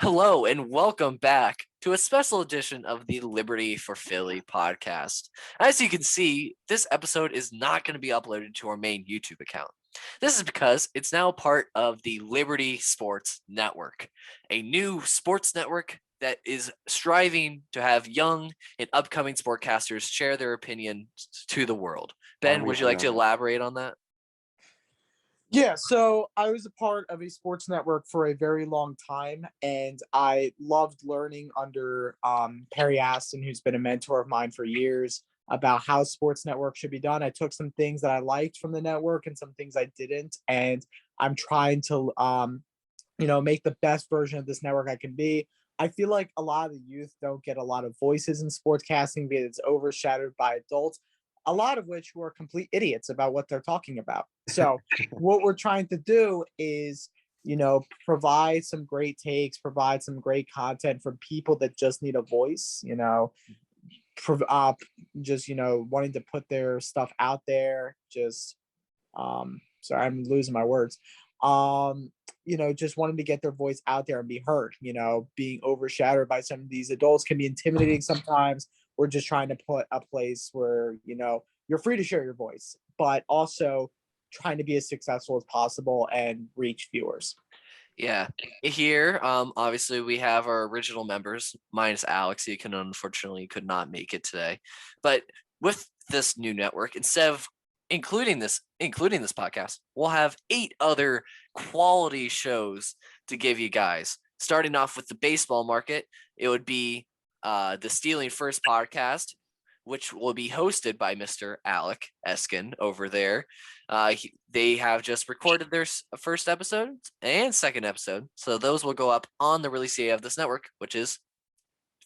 Hello and welcome back to a special edition of the Liberty for Philly podcast. As you can see, this episode is not going to be uploaded to our main YouTube account. This is because it's now part of the Liberty Sports Network, a new sports network that is striving to have young and upcoming sportcasters share their opinions to the world. Ben, would you like to elaborate on that? Yeah, so I was a part of a sports network for a very long time, and I loved learning under Perry Aston, who's been a mentor of mine for years, about how sports network should be done. I took some things that I liked from the network and some things I didn't, and I'm trying to, make the best version of this network I can be. I feel like a lot of the youth don't get a lot of voices in sportscasting because it's overshadowed by adults, a lot of which who are complete idiots about what they're talking about. So what we're trying to do is, provide some great takes, provide some great content for people that just need a voice, just, wanting to put their stuff out there. Just, sorry, I'm losing my words. Just wanting to get their voice out there and be heard, being overshadowed by some of these adults can be intimidating sometimes. We're just trying to put a place where, you're free to share your voice, but also trying to be as successful as possible and reach viewers. Yeah. Here, obviously we have our original members, minus Alex. He could not make it today. But with this new network, instead of including this podcast, we'll have 8 other quality shows to give you guys. Starting off with the baseball market, it would be the Stealing First podcast, which will be hosted by Mr. Alec Eskin over there. They have just recorded their first episode and second episode, so those will go up on the release date of this network, which is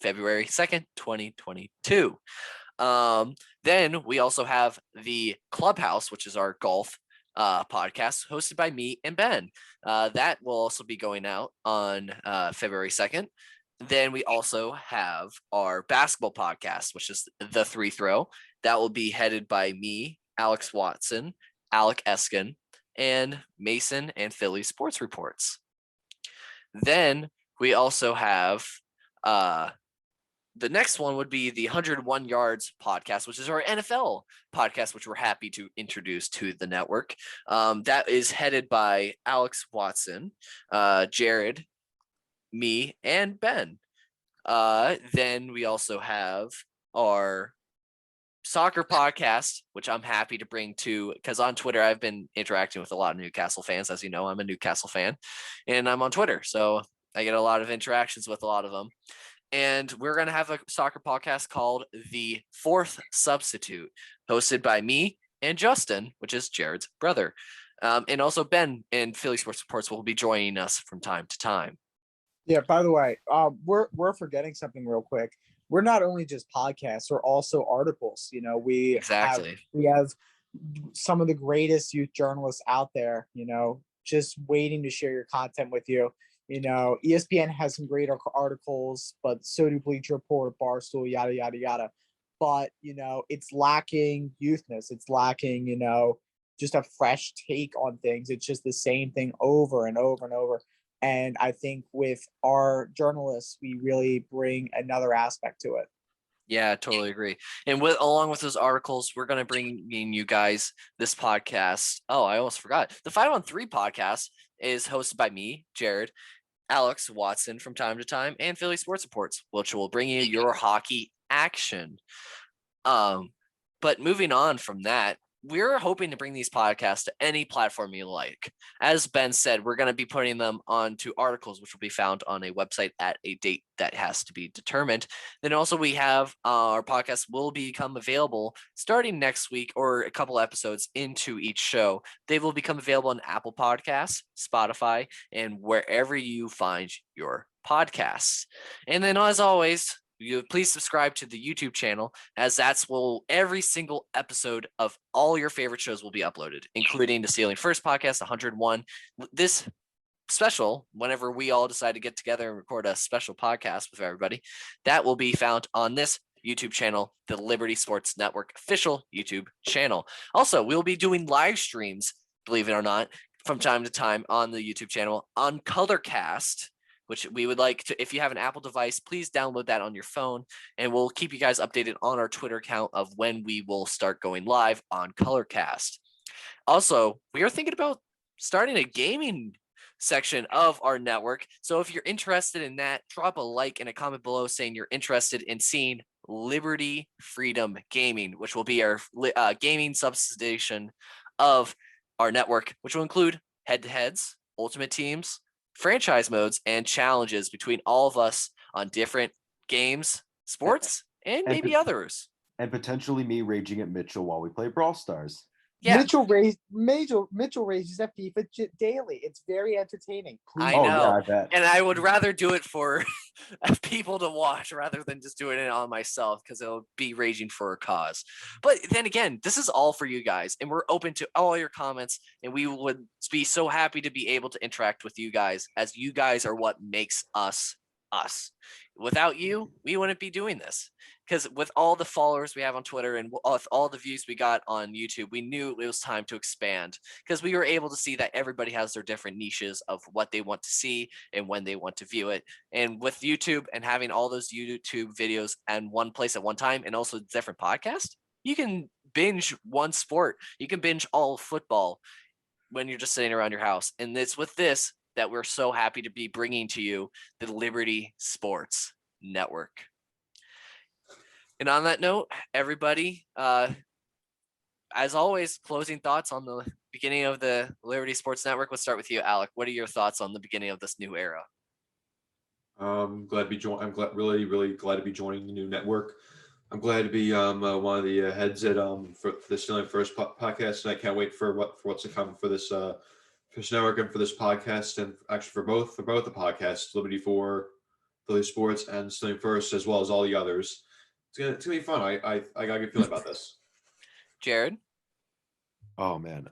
February 2nd, 2022. Then we also have the Clubhouse, which is our golf podcast hosted by me and Ben. That will also be going out on February 2nd. Then we also have our basketball podcast, which is The Three Throw. That will be headed by me, Alex Watson, Alec Eskin, and Mason and Philly Sports Reports. Then we also have the next one would be the 101 Yards podcast, which is our NFL podcast, which we're happy to introduce to the network. That is headed by Alex Watson, Jared, me, and Ben. Then we also have our soccer podcast, which I'm happy to bring to, because on Twitter I've been interacting with a lot of Newcastle fans. As you know, I'm a Newcastle fan, and I'm on Twitter, so I get a lot of interactions with a lot of them. And we're going to have a soccer podcast called The Fourth Substitute, hosted by me and Justin, which is Jared's brother. And also Ben and Philly Sports Reports will be joining us from time to time. Yeah, by the way, we're forgetting something real quick. We're not only just podcasts, we're also articles. We have some of the greatest youth journalists out there, just waiting to share your content with you. ESPN has some great articles, but so do Bleacher Report, Barstool, yada, yada, yada. But, it's lacking youthness. It's lacking, just a fresh take on things. It's just the same thing over and over and over. And I think with our journalists, we really bring another aspect to it. Yeah, I totally agree. And along with those articles, we're going to bring in you guys this podcast. Oh, I almost forgot. The 5-on-3 podcast is hosted by me, Jared, Alex Watson from time to time, and Philly Sports Reports, which will bring you your hockey action. But moving on from that, we're hoping to bring these podcasts to any platform you like. As Ben said, we're going to be putting them onto articles, which will be found on a website at a date that has to be determined. Then also we have our podcast will become available starting next week, or a couple episodes into each show. They will become available on Apple Podcasts, Spotify, and wherever you find your podcasts. And then as always, please subscribe to the YouTube channel, as that's where every single episode of all your favorite shows will be uploaded, including the Stealing First podcast, 101. This special, whenever we all decide to get together and record a special podcast with everybody, that will be found on this YouTube channel, the Liberty Sports Network official YouTube channel. Also, we'll be doing live streams, believe it or not, from time to time on the YouTube channel on Colorcast, which we would like to, if you have an Apple device, please download that on your phone, and we'll keep you guys updated on our Twitter account of when we will start going live on Colorcast. Also, we are thinking about starting a gaming section of our network. So if you're interested in that, drop a like and a comment below saying you're interested in seeing Liberty Freedom Gaming, which will be our gaming substation of our network, which will include head-to-heads, ultimate teams, franchise modes, and challenges between all of us on different games, sports, and maybe others. And potentially me raging at Mitchell while we play Brawl Stars. Yeah, Mitchell rages at FIFA daily. It's very entertaining. I Oh, know. yeah, I bet. And I would rather do it for people to watch rather than just doing it on myself, because it'll be raging for a cause. But then again, this is all for you guys, and we're open to all your comments, and we would be so happy to be able to interact with you guys, as you guys are what makes us us. Without you, we wouldn't be doing this. Because with all the followers we have on Twitter and with all the views we got on YouTube, we knew it was time to expand, because we were able to see that everybody has their different niches of what they want to see and when they want to view it. And with YouTube and having all those YouTube videos in one place at one time, and also different podcasts, you can binge one sport. You can binge all football when you're just sitting around your house. And it's with this that we're so happy to be bringing to you the Liberty Sports Network. And on that note, everybody, as always, closing thoughts on the beginning of the Liberty Sports Network. Let's start with you, Alec. What are your thoughts on the beginning of this new era? I'm glad to be really, really glad to be joining the new network. I'm glad to be one of the heads at for the Stealing First podcast, and I can't wait for what's to come for this network and for this podcast, and actually for both the podcasts, Liberty 4, Philly Sports, and Stealing First, as well as all the others. It's gonna be fun. I got a good feeling about this. Jared? Oh man.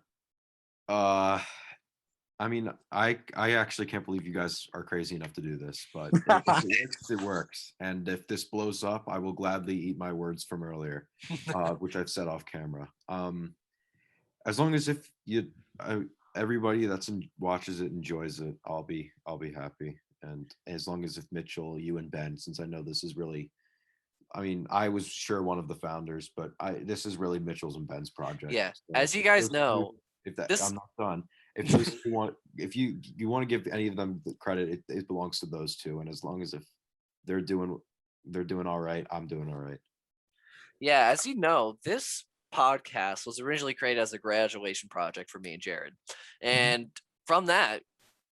I mean, I actually can't believe you guys are crazy enough to do this, but if it works, it works. And if this blows up, I will gladly eat my words from earlier, which I've said off camera. As long as if everybody watches it enjoys it, I'll be happy. And as long as if Mitchell, you and Ben, since I know this is really, I mean, I was sure one of the founders, but this is really Mitchell's and Ben's project. Yeah, So as you guys know, I'm not done. If you want to give any of them the credit, it belongs to those two. And as long as if they're doing all right, I'm doing all right. Yeah, as you know, this podcast was originally created as a graduation project for me and Jared. And from that,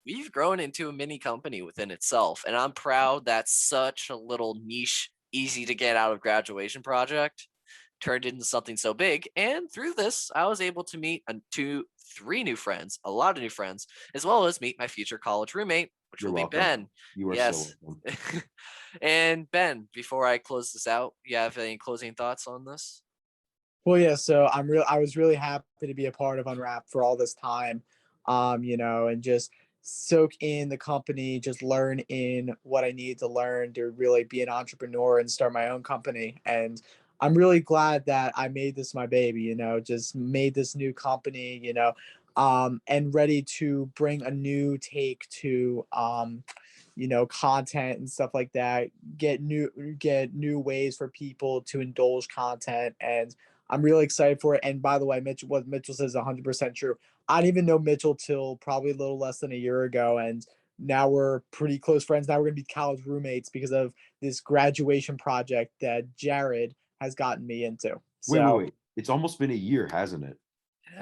we've grown into a mini company within itself. And I'm proud that such a little niche, easy to get out of graduation project turned into something so big. And through this, I was able to meet 3 new friends, a lot of new friends, as well as meet my future college roommate, which will be Ben. You are Yes. so welcome. And Ben, before I close this out, you have any closing thoughts on this? Well, yeah. So I was really happy to be a part of Unwrap for all this time, and just soak in the company, just learn in what I need to learn to really be an entrepreneur and start my own company. And I'm really glad that I made this my baby, just made this new company, and ready to bring a new take to, content and stuff like that, get new ways for people to indulge content. And I'm really excited for it. And by the way, what Mitchell says is 100% true. I didn't even know Mitchell till probably a little less than a year ago. And now we're pretty close friends. Now we're going to be college roommates because of this graduation project that Jared has gotten me into. So, Wait. It's almost been a year, hasn't it?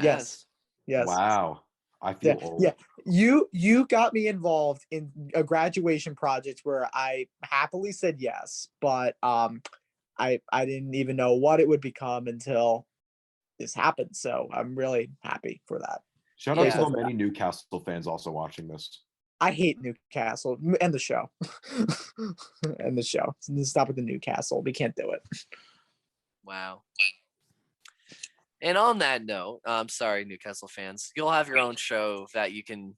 Yes. Wow. I feel old. Yeah. You got me involved in a graduation project where I happily said yes, but I didn't even know what it would become until this happened. So I'm really happy for that. Shout out to Yeah. the many Newcastle fans also watching this. I hate Newcastle and the show. And the show. Stop with the Newcastle. We can't do it. Wow. And on that note, I'm sorry, Newcastle fans, you'll have your own show that you can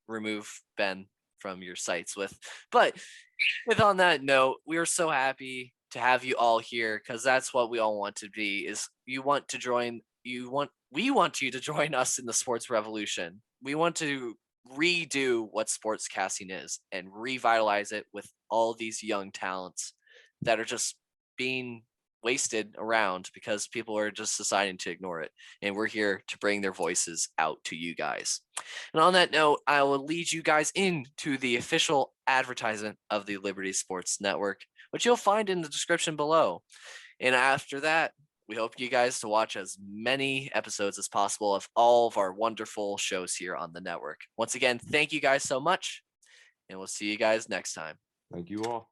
remove Ben from your sites with. But on that note, we are so happy to have you all here, because that's what we all want to be. Is we want you to join us in the sports revolution. We want to redo what sportscasting is and revitalize it with all these young talents that are just being wasted around because people are just deciding to ignore it. And we're here to bring their voices out to you guys. And on that note, I will lead you guys into the official advertisement of the Liberty Sports Network, which you'll find in the description below. And after that, we hope you guys to watch as many episodes as possible of all of our wonderful shows here on the network. Once again, thank you guys so much, and we'll see you guys next time. Thank you all.